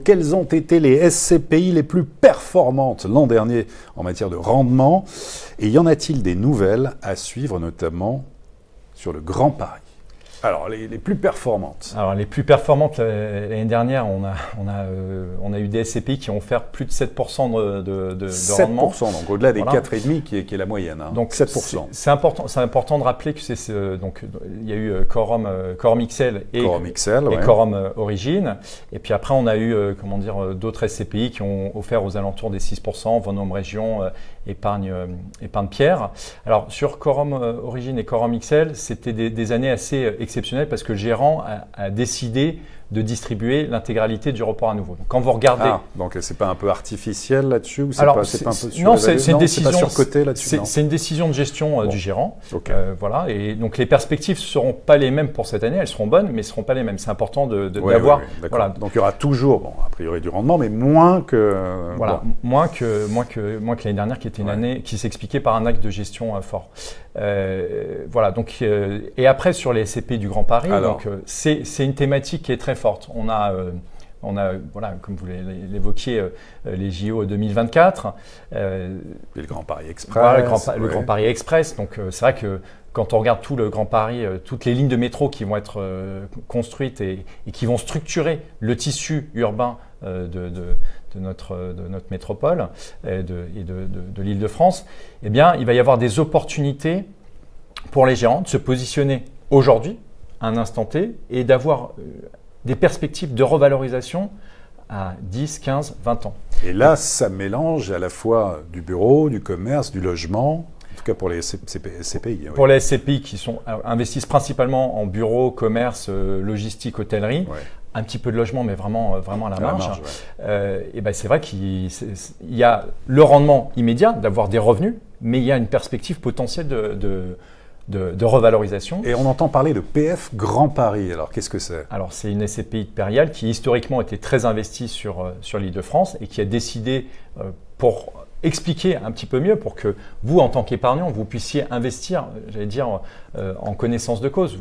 quelles ont été les SCPI les plus performantes l'an dernier en matière de rendement? Et y en a-t-il des nouvelles à suivre, notamment sur le Grand Paris? Alors, les plus performantes. Alors, les plus performantes, l'année dernière, on a eu des SCPI qui ont offert plus de 7% de 7%, rendement. Donc au-delà des Voilà. 4,5% qui est la moyenne. Hein. Donc 7%. C'est important de rappeler que il y a eu Quorum XL et Quorum Origin. Et puis après, on a eu d'autres SCPI qui ont offert aux alentours des 6%, Vendôme Région, Épargne Pierre. Alors sur Quorum Origin et Quorum XL, c'était des années assez exceptionnelles parce que le gérant a décidé de distribuer l'intégralité du report à nouveau. Donc, quand vous regardez… donc c'est pas un peu artificiel là-dessus ou c'est pas un peu non, c'est une décision surcoté là-dessus. C'est une décision de gestion du gérant. Okay. Voilà. Et donc les perspectives seront pas les mêmes pour cette année. Elles seront bonnes, mais ce seront pas les mêmes. C'est important d'avoir. Voilà. Donc il y aura toujours, a priori du rendement, mais moins que. Voilà, moins que l'année dernière, qui était une année qui s'expliquait par un acte de gestion fort. Voilà. Donc et après sur les SCPI du Grand Paris, c'est une thématique qui est très forte. On a, voilà, comme vous l'évoquiez, les JO 2024. Et le Grand Paris Express. Voilà, le Grand Paris Express. Donc, c'est vrai que quand on regarde tout le Grand Paris, toutes les lignes de métro qui vont être construites et qui vont structurer le tissu urbain de notre métropole et de l'Île-de-France, eh bien, il va y avoir des opportunités pour les gérants de se positionner aujourd'hui, à un instant T, et d'avoir des perspectives de revalorisation à 10, 15, 20 ans. Et là, ça mélange à la fois du bureau, du commerce, du logement, en tout cas pour les SCPI. Pour les SCPI qui investissent principalement en bureau, commerce, logistique, hôtellerie, un petit peu de logement, mais vraiment à la marge. Et ben c'est vrai qu'il y a le rendement immédiat d'avoir des revenus, mais il y a une perspective potentielle de revalorisation. Et on entend parler de PF Grand Paris. Alors, qu'est-ce que c'est? Alors, c'est une SCPI de Périal qui, historiquement, était très investie sur l'Île-de-France et qui a décidé, pour expliquer un petit peu mieux, pour que vous, en tant qu'épargnant, vous puissiez investir, j'allais dire, en connaissance de cause.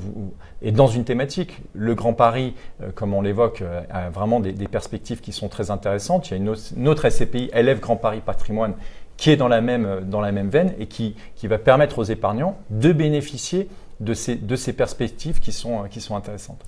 Et dans une thématique, le Grand Paris, comme on l'évoque, a vraiment des perspectives qui sont très intéressantes. Il y a une autre SCPI, LF Grand Paris Patrimoine, qui est dans la même veine et qui va permettre aux épargnants de bénéficier de ces perspectives qui sont intéressantes.